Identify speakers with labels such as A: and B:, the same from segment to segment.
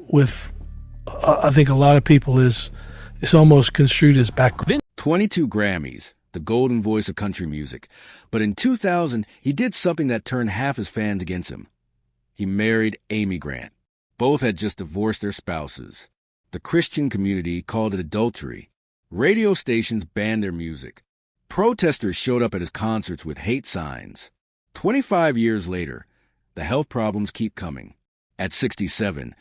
A: with, I think a lot of people is it's almost construed as background.
B: 22 Grammys, the golden voice of country music. But in 2000, he did something that turned half his fans against him. He married Amy Grant. Both had just divorced their spouses. The Christian community called it adultery. Radio stations banned their music. Protesters showed up at his concerts with hate signs. 25 years later, the health problems keep coming. At 67,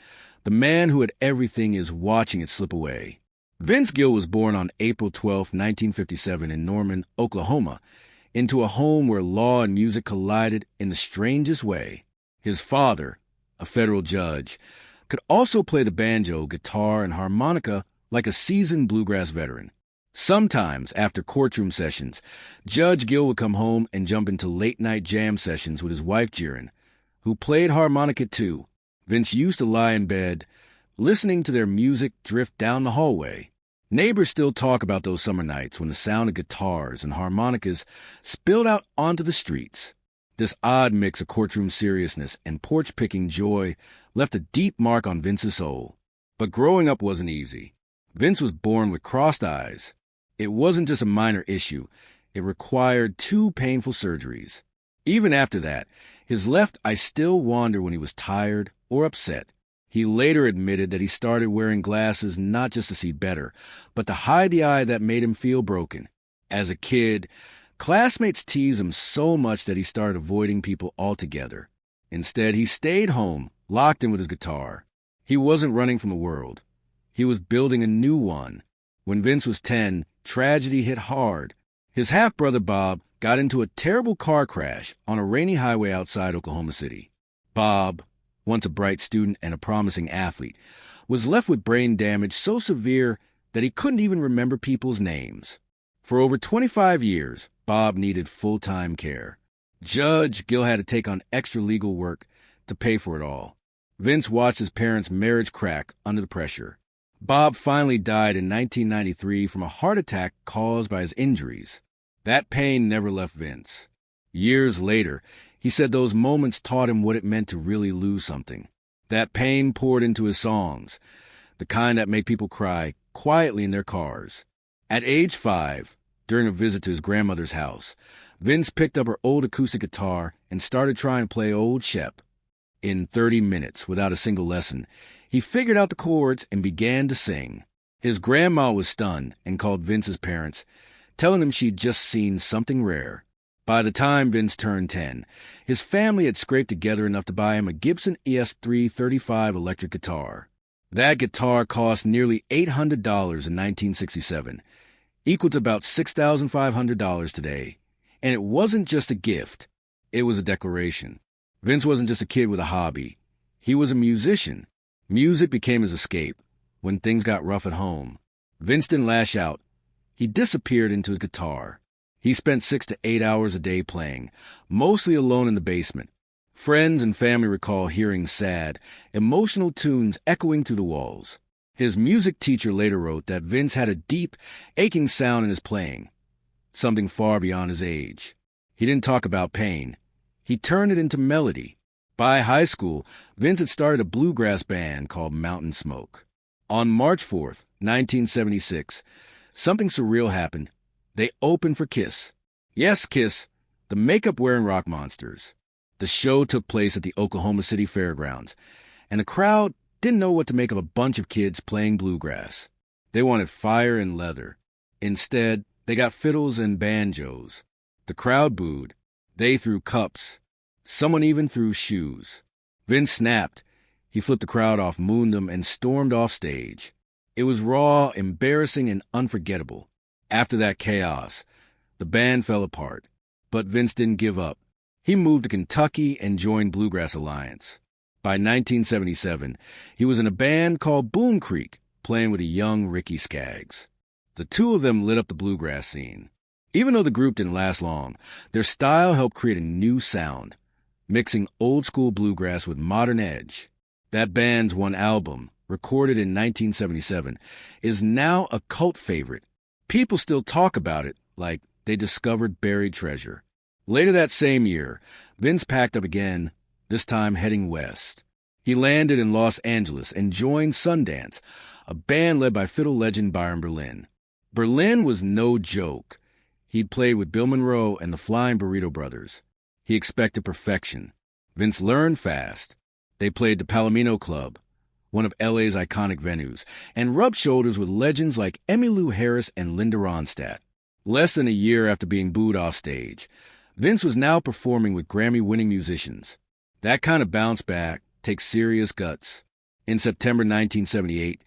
B: the man who had everything is watching it slip away. Vince Gill was born on April 12, 1957 in Norman, Oklahoma, into a home where law and music collided in the strangest way. His father, a federal judge, could also play the banjo, guitar, and harmonica like a seasoned bluegrass veteran. Sometimes, after courtroom sessions, Judge Gill would come home and jump into late-night jam sessions with his wife, Jiren, who played harmonica too. Vince used to lie in bed, listening to their music drift down the hallway. Neighbors still talk about those summer nights when the sound of guitars and harmonicas spilled out onto the streets. This odd mix of courtroom seriousness and porch-picking joy left a deep mark on Vince's soul. But growing up wasn't easy. Vince was born with crossed eyes. It wasn't just a minor issue. It required 2 painful surgeries. Even after that, his left eye still wandered when he was tired or upset. He later admitted that he started wearing glasses not just to see better, but to hide the eye that made him feel broken. As a kid, classmates teased him so much that he started avoiding people altogether. Instead, he stayed home, locked in with his guitar. He wasn't running from the world. He was building a new one. When Vince was 10, tragedy hit hard. His half-brother Bob got into a terrible car crash on a rainy highway outside Oklahoma City. Bob, once a bright student and a promising athlete, was left with brain damage so severe that he couldn't even remember people's names. For over 25 years, Bob needed full-time care. Judge Gill had to take on extra legal work to pay for it all. Vince watched his parents' marriage crack under the pressure. Bob finally died in 1993 from a heart attack caused by his injuries. That pain never left Vince. Years later, he said those moments taught him what it meant to really lose something. That pain poured into his songs, the kind that made people cry quietly in their cars. At age 5, during a visit to his grandmother's house, Vince picked up her old acoustic guitar and started trying to play Old Shep. In 30 minutes, without a single lesson, he figured out the chords and began to sing. His grandma was stunned and called Vince's parents, telling them she'd just seen something rare. By the time Vince turned 10, his family had scraped together enough to buy him a Gibson ES3 35 electric guitar. That guitar cost nearly $800 in 1967, equal to about $6,500 today. And it wasn't just a gift, it was a declaration. Vince wasn't just a kid with a hobby. He was a musician. Music became his escape. When things got rough at home, Vince didn't lash out. He disappeared into his guitar. He spent 6 to 8 hours a day playing, mostly alone in the basement. Friends and family recall hearing sad, emotional tunes echoing through the walls. His music teacher later wrote that Vince had a deep, aching sound in his playing, something far beyond his age. He didn't talk about pain. He turned it into melody. By high school, Vince had started a bluegrass band called Mountain Smoke. On March 4th, 1976, something surreal happened. They opened for Kiss. Yes, Kiss, the makeup-wearing rock monsters. The show took place at the Oklahoma City Fairgrounds, and the crowd didn't know what to make of a bunch of kids playing bluegrass. They wanted fire and leather. Instead, they got fiddles and banjos. The crowd booed. They threw cups. Someone even threw shoes. Vince snapped. He flipped the crowd off, mooned them, and stormed off stage. It was raw, embarrassing, and unforgettable. After that chaos, the band fell apart. But Vince didn't give up. He moved to Kentucky and joined Bluegrass Alliance. By 1977, he was in a band called Boone Creek, playing with a young Ricky Skaggs. The two of them lit up the bluegrass scene. Even though the group didn't last long, their style helped create a new sound, mixing old-school bluegrass with modern edge. That band's one album, recorded in 1977, is now a cult favorite. People still talk about it like they discovered buried treasure. Later that same year, Vince packed up again, this time heading west. He landed in Los Angeles and joined Sundance, a band led by fiddle legend Byron Berlin. Berlin was no joke. He'd played with Bill Monroe and the Flying Burrito Brothers. He expected perfection. Vince learned fast. They played the Palomino Club, one of LA's iconic venues, and rubbed shoulders with legends like Emmylou Harris and Linda Ronstadt. Less than a year after being booed off stage, Vince was now performing with Grammy-winning musicians. That kind of bounce back takes serious guts. In September 1978,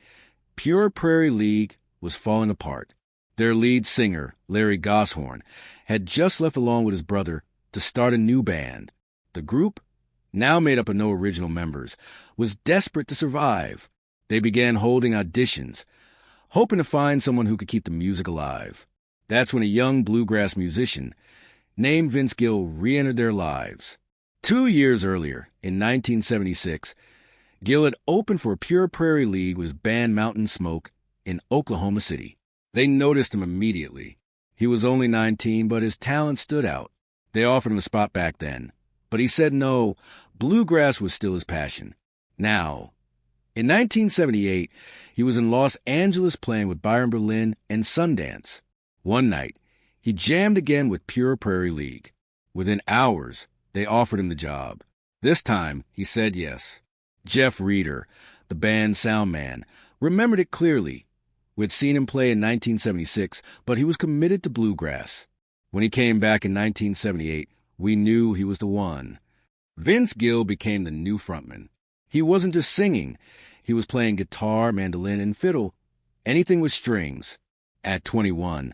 B: Pure Prairie League was falling apart. Their lead singer, Larry Gosshorn, had just left along with his brother to start a new band. The group, now made up of no original members, was desperate to survive. They began holding auditions, hoping to find someone who could keep the music alive. That's when a young bluegrass musician named Vince Gill re-entered their lives. 2 years earlier, in 1976, Gill had opened for Pure Prairie League with his band Mountain Smoke in Oklahoma City. They noticed him immediately. He was only 19, but his talent stood out. They offered him a spot back then, but he said no. Bluegrass was still his passion. Now, in 1978, he was in Los Angeles playing with Byron Berlin and Sundance. One night, he jammed again with Pure Prairie League. Within hours, they offered him the job. This time, he said yes. Jeff Reeder, the band's sound man, remembered it clearly. We'd seen him play in 1976, but he was committed to bluegrass. When he came back in 1978, we knew he was the one. Vince Gill became the new frontman. He wasn't just singing. He was playing guitar, mandolin, and fiddle, anything with strings. At 21,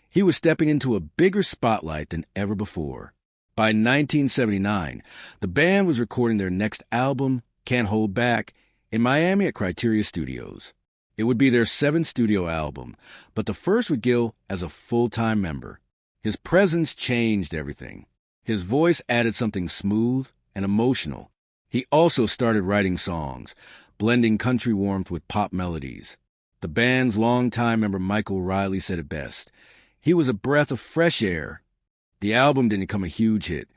B: he was stepping into a bigger spotlight than ever before. By 1979, the band was recording their next album, Can't Hold Back, in Miami at Criteria Studios. It would be their 7th studio album, but the first with Gill as a full-time member. His presence changed everything. His voice added something smooth and emotional. He also started writing songs, blending country warmth with pop melodies. The band's longtime member Michael Riley said it best. He was a breath of fresh air. The album didn't become a huge hit,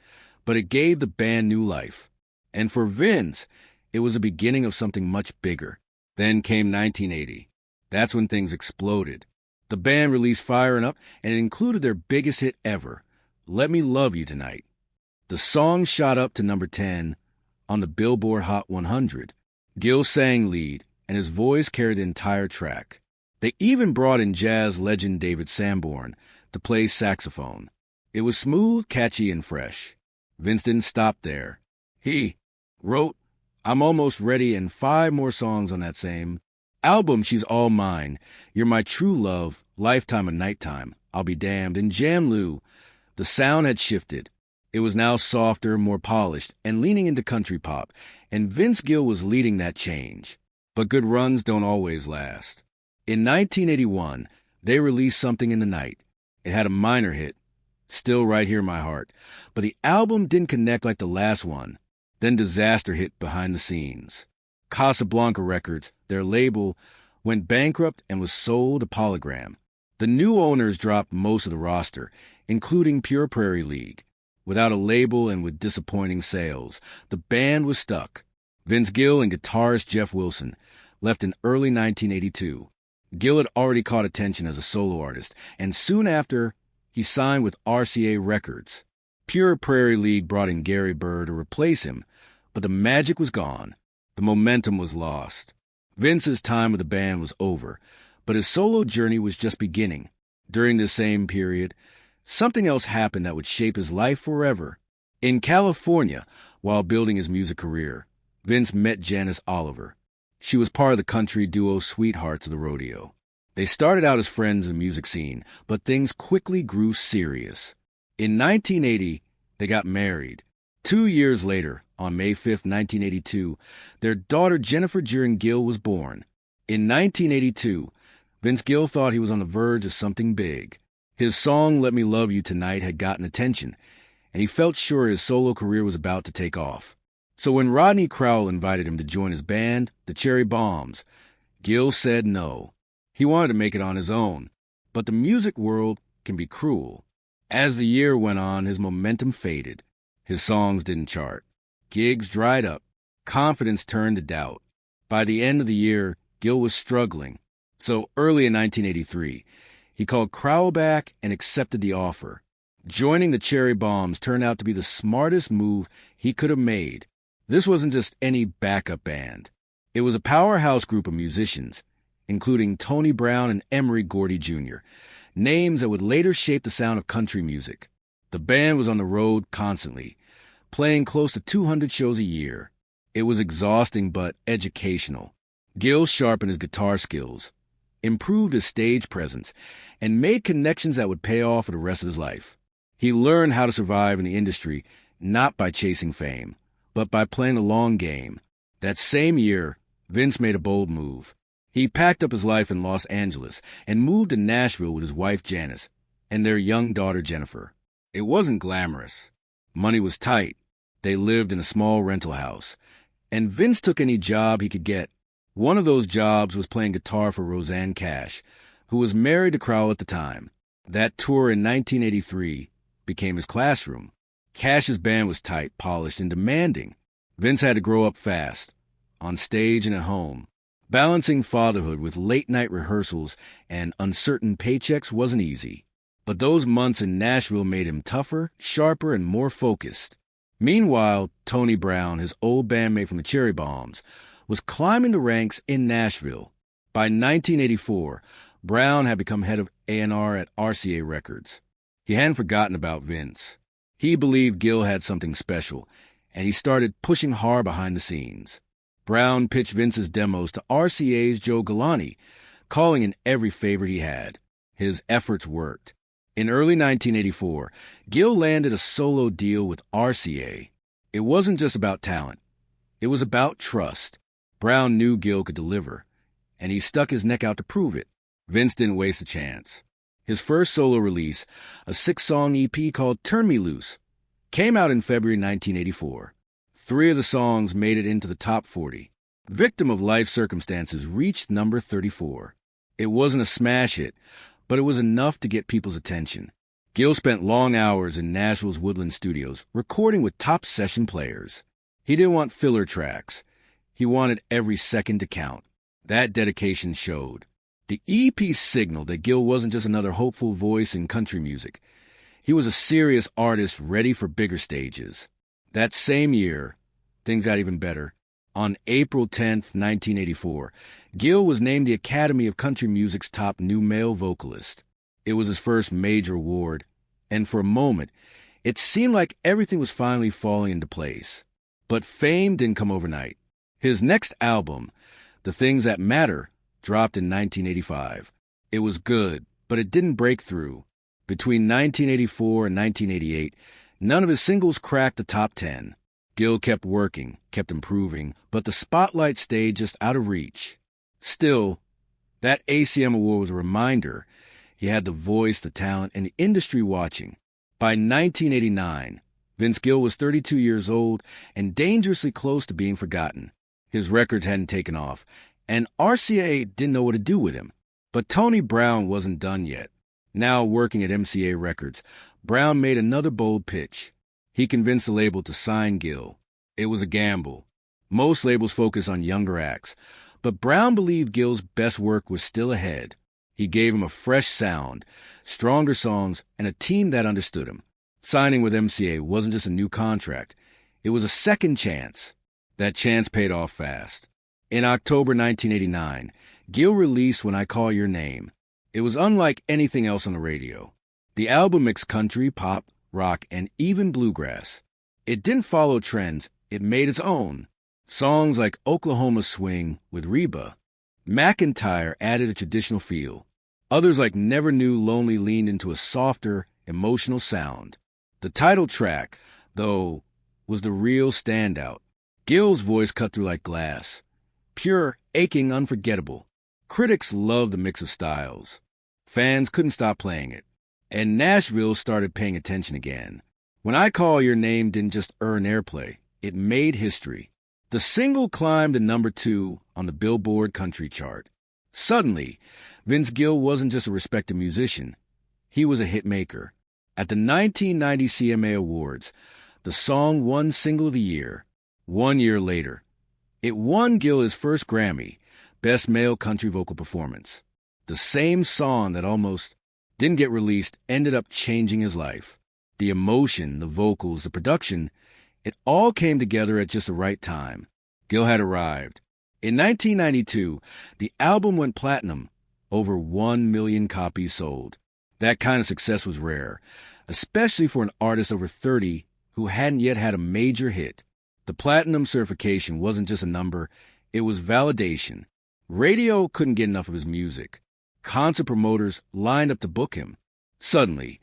B: but it gave the band new life. And for Vince, it was the beginning of something much bigger. Then came 1980. That's when things exploded. The band released Firin' Up, and it included their biggest hit ever, Let Me Love You Tonight. The song shot up to number 10 on the Billboard Hot 100. Gill sang lead, and his voice carried the entire track. They even brought in jazz legend David Sanborn to play saxophone. It was smooth, catchy, and fresh. Vince didn't stop there. He wrote I'm Almost Ready and 5 more songs on that same album. She's All Mine, You're My True Love, Lifetime and Nighttime, I'll Be Damned, and Jamloo. The sound had shifted. It was now softer, more polished, and leaning into country pop, and Vince Gill was leading that change. But good runs don't always last. In 1981, they released Something in the Night. It had a minor hit, Still Right Here in My Heart, but the album didn't connect like the last one. Then disaster hit behind the scenes. Casablanca Records, their label, went bankrupt and was sold to Polygram. The new owners dropped most of the roster, including Pure Prairie League. Without a label and with disappointing sales, the band was stuck. Vince Gill and guitarist Jeff Wilson left in early 1982. Gill had already caught attention as a solo artist, and soon after, he signed with RCA Records. Pure Prairie League brought in Gary Burr to replace him, but the magic was gone. The momentum was lost. Vince's time with the band was over, but his solo journey was just beginning. During this same period, something else happened that would shape his life forever. In California, while building his music career, Vince met Janice Oliver. She was part of the country duo Sweethearts of the Rodeo. They started out as friends in the music scene, but things quickly grew serious. In 1980, they got married. 2 years later, on May 5, 1982, their daughter Jennifer Jiren Gill was born. In 1982, Vince Gill thought he was on the verge of something big. His song Let Me Love You Tonight had gotten attention, and he felt sure his solo career was about to take off. So when Rodney Crowell invited him to join his band, the Cherry Bombs, Gill said no. He wanted to make it on his own, but the music world can be cruel. As the year went on, his momentum faded. His songs didn't chart. Gigs dried up. Confidence turned to doubt. By the end of the year, Gill was struggling. So early in 1983, he called Crowell back and accepted the offer. Joining the Cherry Bombs turned out to be the smartest move he could have made. This wasn't just any backup band. It was a powerhouse group of musicians, including Tony Brown and Emery Gordy Jr., names that would later shape the sound of country music. The band was on the road constantly, playing close to 200 shows a year. It was exhausting but educational. Gill sharpened his guitar skills, improved his stage presence, and made connections that would pay off for the rest of his life. He learned how to survive in the industry not by chasing fame, but by playing the long game. That same year, Vince made a bold move. He packed up his life in Los Angeles and moved to Nashville with his wife Janice and their young daughter Jennifer. It wasn't glamorous. Money was tight. They lived in a small rental house, and Vince took any job he could get. One of those jobs was playing guitar for Rosanne Cash, who was married to Crowell at the time. That tour in 1983 became his classroom. Cash's band was tight, polished, and demanding. Vince had to grow up fast, on stage and at home. Balancing fatherhood with late-night rehearsals and uncertain paychecks wasn't easy. But those months in Nashville made him tougher, sharper, and more focused. Meanwhile, Tony Brown, his old bandmate from the Cherry Bombs, was climbing the ranks in Nashville. By 1984, Brown had become head of A&R at RCA Records. He hadn't forgotten about Vince. He believed Gill had something special, and he started pushing hard behind the scenes. Brown pitched Vince's demos to RCA's Joe Galante, calling in every favor he had. His efforts worked. In early 1984, Gill landed a solo deal with RCA. It wasn't just about talent. It was about trust. Brown knew Gill could deliver, and he stuck his neck out to prove it. Vince didn't waste a chance. His first solo release, a 6-song EP called Turn Me Loose, came out in February 1984. 3 of the songs made it into the top 40. Victim of Life Circumstances reached number 34. It wasn't a smash hit, but it was enough to get people's attention. Gill spent long hours in Nashville's Woodland Studios, recording with top session players. He didn't want filler tracks. He wanted every second to count. That dedication showed. The EP signaled that Gill wasn't just another hopeful voice in country music. He was a serious artist ready for bigger stages. That same year, things got even better. On April 10, 1984, Gill was named the Academy of Country Music's top new male vocalist. It was his first major award, and for a moment, it seemed like everything was finally falling into place. But fame didn't come overnight. His next album, The Things That Matter, dropped in 1985. It was good, but it didn't break through. Between 1984 and 1988, none of his singles cracked the top 10. Gill kept working, kept improving, but the spotlight stayed just out of reach. Still, that ACM award was a reminder he had the voice, the talent, and the industry watching. By 1989, Vince Gill was 32 years old and dangerously close to being forgotten. His records hadn't taken off, and RCA didn't know what to do with him. But Tony Brown wasn't done yet. Now working at MCA Records, Brown made another bold pitch. He convinced the label to sign Gill. It was a gamble. Most labels focus on younger acts, but Brown believed Gill's best work was still ahead. He gave him a fresh sound, stronger songs, and a team that understood him. Signing with MCA wasn't just a new contract. It was a second chance. That chance paid off fast. In October 1989, Gill released When I Call Your Name. It was unlike anything else on the radio. The album mixed country, pop, rock, and even bluegrass. It didn't follow trends. It made its own. Songs like Oklahoma Swing with Reba. McIntyre added a traditional feel. Others like Never Knew Lonely leaned into a softer, emotional sound. The title track, though, was the real standout. Gill's voice cut through like glass. Pure, aching, unforgettable. Critics loved the mix of styles. Fans couldn't stop playing it. And Nashville started paying attention again. When I Call Your Name didn't just earn airplay, it made history. The single climbed to number 2 on the Billboard country chart. Suddenly, Vince Gill wasn't just a respected musician. He was a hit maker. At the 1990 CMA Awards, the song won Single of the Year. 1 year later, It won Gill his first Grammy, Best Male Country Vocal Performance. The same song that almost didn't get released ended up changing his life. The emotion, the vocals, the production, it all came together at just the right time. Gill had arrived. In 1992, the album went platinum, over 1 million copies sold. That kind of success was rare, especially for an artist over 30 who hadn't yet had a major hit. The platinum certification wasn't just a number, it was validation. Radio couldn't get enough of his music. Concert promoters lined up to book him. Suddenly,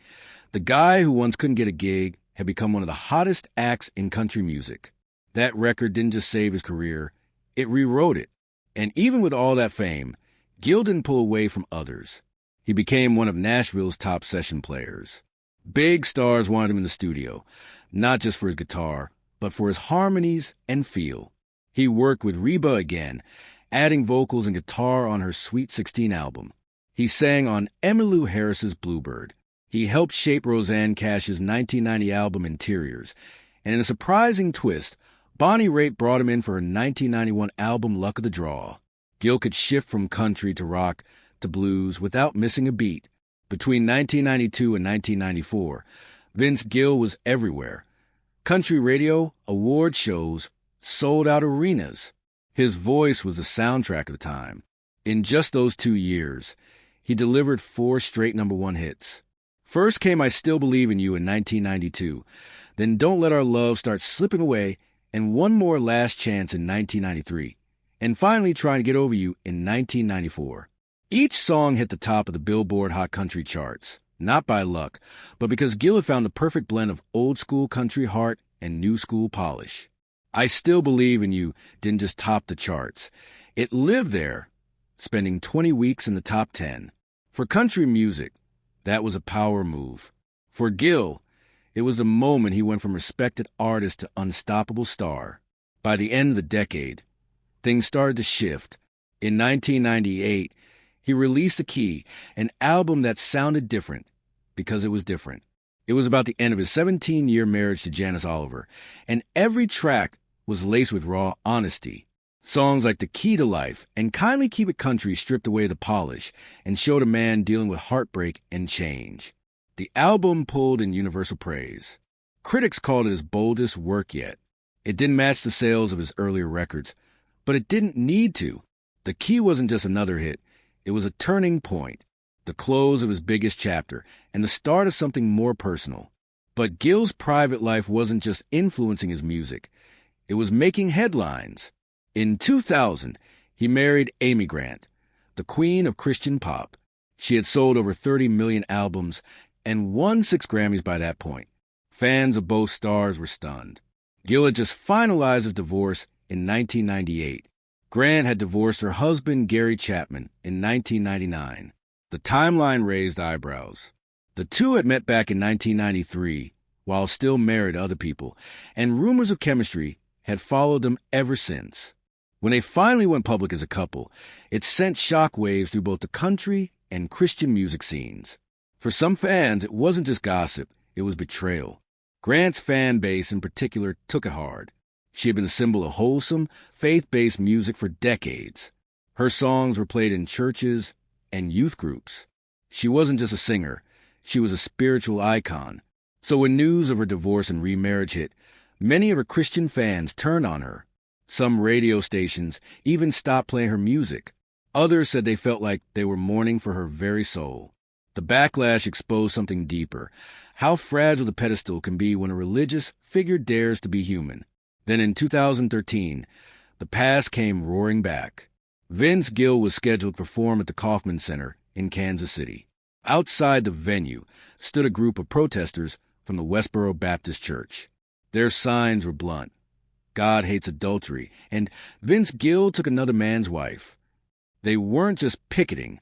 B: the guy who once couldn't get a gig had become one of the hottest acts in country music. That record didn't just save his career, it rewrote it. And even with all that fame, Gill didn't pull away from others. He became one of Nashville's top session players. Big stars wanted him in the studio, not just for his guitar, but for his harmonies and feel. He worked with Reba again, adding vocals and guitar on her Sweet 16 album. He sang on Emmylou Harris's Bluebird. He helped shape Rosanne Cash's 1990 album Interiors. And in a surprising twist, Bonnie Raitt brought him in for her 1991 album Luck of the Draw. Gill could shift from country to rock to blues without missing a beat. Between 1992 and 1994, Vince Gill was everywhere. Country radio, award shows, sold-out arenas. His voice was the soundtrack of the time. In just those 2 years, he delivered 4 straight #1 hits. First came I Still Believe in You in 1992, then Don't Let Our Love Start Slipping Away, and one more Last Chance in 1993, and finally Trying to Get Over You in 1994. Each song hit the top of the Billboard Hot Country charts, not by luck, but because Gill had found the perfect blend of old-school country heart and new-school polish. I Still Believe in You didn't just top the charts. It lived there, spending 20 weeks in the top 10. For country music, that was a power move. For Gill, it was the moment he went from respected artist to unstoppable star. By the end of the decade, things started to shift. In 1998, he released The Key, an album that sounded different because it was different. It was about the end of his 17-year marriage to Janice Oliver, and every track was laced with raw honesty. Songs like The Key to Life and Kindly Keep It Country stripped away the polish and showed a man dealing with heartbreak and change. The album pulled in universal praise. Critics called it his boldest work yet. It didn't match the sales of his earlier records, but it didn't need to. The Key wasn't just another hit. It was a turning point, the close of his biggest chapter, and the start of something more personal. But Gill's private life wasn't just influencing his music. It was making headlines. In 2000, he married Amy Grant, the queen of Christian pop. She had sold over 30 million albums and won 6 Grammys by that point. Fans of both stars were stunned. Gill had just finalized his divorce in 1998. Grant had divorced her husband, Gary Chapman, in 1999. The timeline raised eyebrows. The two had met back in 1993, while still married to other people, and rumors of chemistry had followed them ever since. When they finally went public as a couple, it sent shockwaves through both the country and Christian music scenes. For some fans, it wasn't just gossip, it was betrayal. Grant's fan base in particular took it hard. She had been a symbol of wholesome, faith-based music for decades. Her songs were played in churches and youth groups. She wasn't just a singer, she was a spiritual icon. So when news of her divorce and remarriage hit, many of her Christian fans turned on her. Some radio stations even stopped playing her music. Others said they felt like they were mourning for her very soul. The backlash exposed something deeper, how fragile the pedestal can be when a religious figure dares to be human. Then in 2013, the past came roaring back. Vince Gill was scheduled to perform at the Kaufman Center in Kansas City. Outside the venue stood a group of protesters from the Westboro Baptist Church. Their signs were blunt. God hates adultery, and Vince Gill took another man's wife. They weren't just picketing.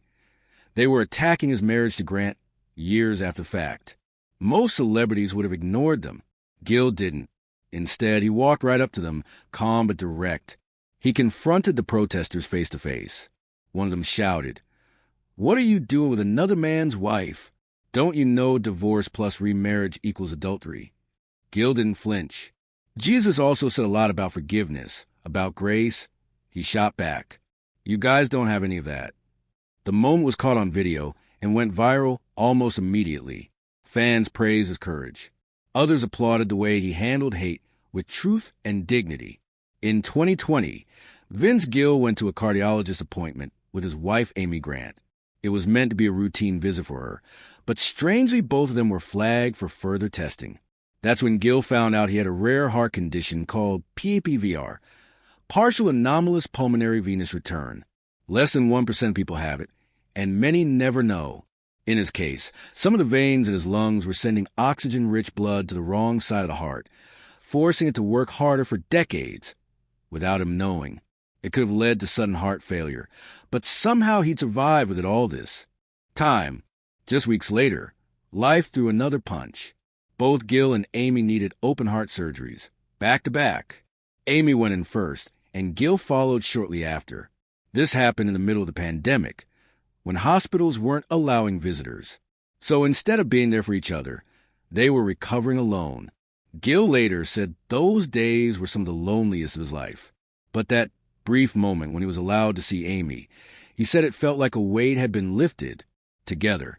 B: They were attacking his marriage to Grant years after the fact. Most celebrities would have ignored them. Gill didn't. Instead, he walked right up to them, calm but direct. He confronted the protesters face to face. One of them shouted, "What are you doing with another man's wife? Don't you know divorce plus remarriage equals adultery?" Gill didn't flinch. Jesus also said a lot about forgiveness, about grace, He shot back, "You guys don't have any of that." The moment was caught on video and went viral almost immediately. Fans praised his courage. Others applauded the way he handled hate with truth and dignity. In 2020, Vince Gill went to a cardiologist appointment with his wife, Amy Grant. It was meant to be a routine visit for her, but strangely, both of them were flagged for further testing. That's when Gill found out he had a rare heart condition called PAPVR, partial anomalous pulmonary venous return. Less than 1% of people have it, and many never know. In his case, some of the veins in his lungs were sending oxygen-rich blood to the wrong side of the heart, forcing it to work harder for decades without him knowing. It could have led to sudden heart failure, but somehow he'd survived with all this. Time. Just weeks later, life threw another punch. Both Gill and Amy needed open-heart surgeries, back-to-back. Amy went in first, and Gill followed shortly after. This happened in the middle of the pandemic, when hospitals weren't allowing visitors. So instead of being there for each other, they were recovering alone. Gill later said those days were some of the loneliest of his life. But that brief moment when he was allowed to see Amy, he said it felt like a weight had been lifted. Together,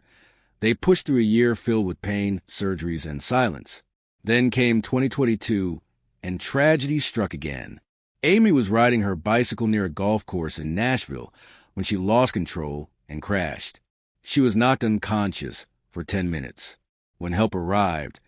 B: they pushed through a year filled with pain, surgeries, and silence. Then came 2022, and tragedy struck again. Amy was riding her bicycle near a golf course in Nashville when she lost control and crashed. She was knocked unconscious for 10 minutes. When help arrived,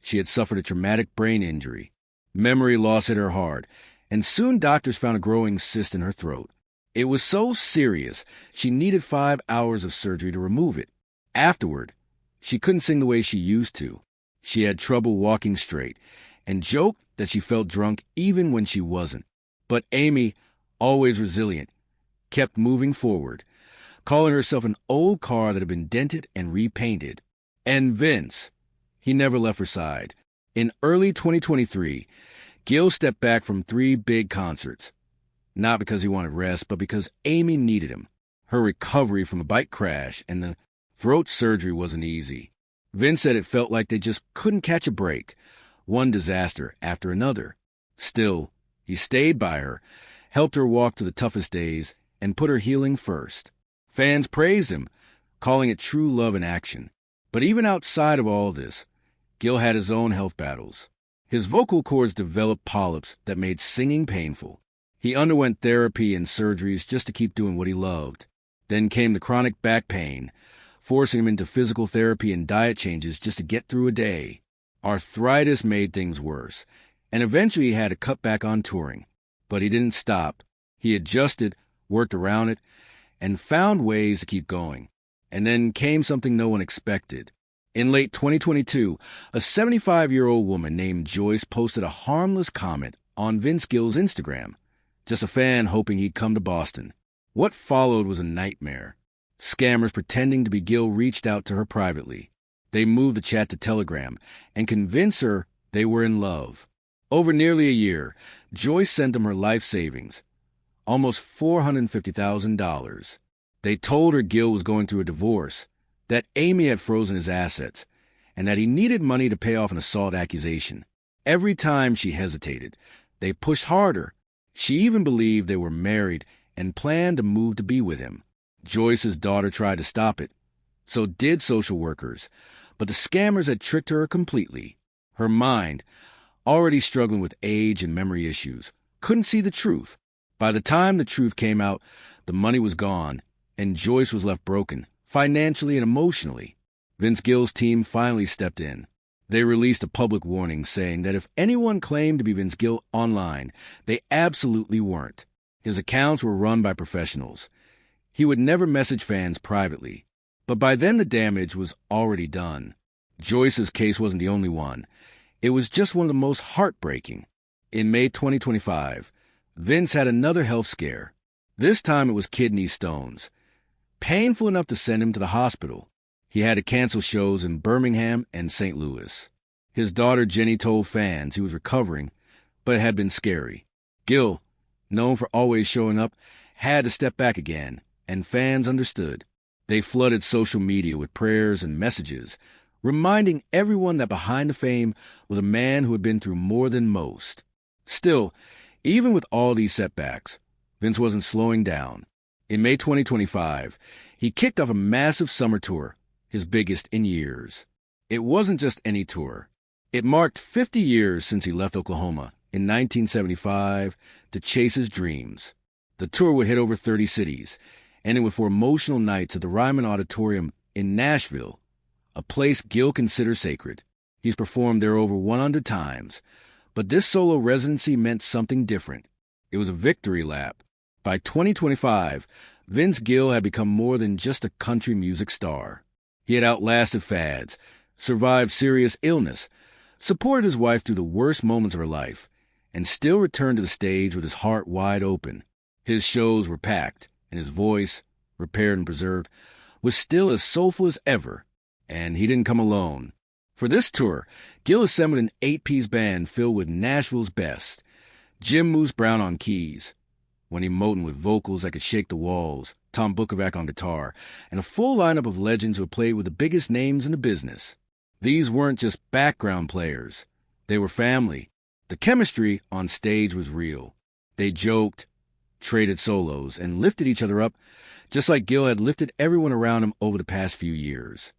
B: she had suffered a traumatic brain injury. Memory loss hit her hard, and soon doctors found a growing cyst in her throat. It was so serious, she needed 5 hours of surgery to remove it. Afterward, she couldn't sing the way she used to. She had trouble walking straight, and joked that she felt drunk even when she wasn't. But Amy, always resilient, kept moving forward, calling herself an old car that had been dented and repainted. And Vince, he never left her side. In early 2023, Gill stepped back from 3 big concerts. Not because he wanted rest, but because Amy needed him. Her recovery from a bike crash and the throat surgery wasn't easy. Vince said it felt like they just couldn't catch a break, one disaster after another. Still, he stayed by her, helped her walk through the toughest days, and put her healing first. Fans praised him, calling it true love in action. But even outside of all this, Gill had his own health battles. His vocal cords developed polyps that made singing painful. He underwent therapy and surgeries just to keep doing what he loved. Then came the chronic back pain, forcing him into physical therapy and diet changes just to get through a day. Arthritis made things worse, and eventually he had to cut back on touring. But he didn't stop. He adjusted, worked around it, and found ways to keep going. And then came something no one expected. In late 2022, a 75-year-old woman named Joyce posted a harmless comment on Vince Gill's Instagram. Just a fan hoping he'd come to Boston. What followed was a nightmare. Scammers pretending to be Gill reached out to her privately. They moved the chat to Telegram and convinced her they were in love. Over nearly a year, Joyce sent them her life savings, almost $450,000. They told her Gill was going through a divorce, that Amy had frozen his assets, and that he needed money to pay off an assault accusation. Every time she hesitated, they pushed harder. She even believed they were married and planned to move to be with him. Joyce's daughter tried to stop it. So did social workers. But the scammers had tricked her completely. Her mind, already struggling with age and memory issues, couldn't see the truth. By the time the truth came out, the money was gone, and Joyce was left broken, financially and emotionally. Vince Gill's team finally stepped in. They released a public warning saying that if anyone claimed to be Vince Gill online, they absolutely weren't. His accounts were run by professionals. He would never message fans privately. But by then the damage was already done. Joyce's case wasn't the only one. It was just one of the most heartbreaking. In May 2025, Vince had another health scare. This time it was kidney stones. Painful enough to send him to the hospital. He had to cancel shows in Birmingham and St. Louis. His daughter Jenny told fans he was recovering, but it had been scary. Gill, known for always showing up, had to step back again, and fans understood. They flooded social media with prayers and messages, reminding everyone that behind the fame was a man who had been through more than most. Still, even with all these setbacks, Vince wasn't slowing down. In May 2025, he kicked off a massive summer tour, his biggest in years. It wasn't just any tour. It marked 50 years since he left Oklahoma in 1975 to chase his dreams. The tour would hit over 30 cities, ending with 4 emotional nights at the Ryman Auditorium in Nashville, a place Gill considers sacred. He's performed there over 100 times, but this solo residency meant something different. It was a victory lap. By 2025, Vince Gill had become more than just a country music star. He had outlasted fads, survived serious illness, supported his wife through the worst moments of her life, and still returned to the stage with his heart wide open. His shows were packed, and his voice, repaired and preserved, was still as soulful as ever. And he didn't come alone. For this tour, Gill assembled an 8-piece band filled with Nashville's best. Jim Moose Brown on keys, Wendy Moten with vocals that could shake the walls, Tom Bukovac on guitar, and a full lineup of legends who had played with the biggest names in the business. These weren't just background players. They were family. The chemistry on stage was real. They joked, traded solos, and lifted each other up, just like Gill had lifted everyone around him over the past few years.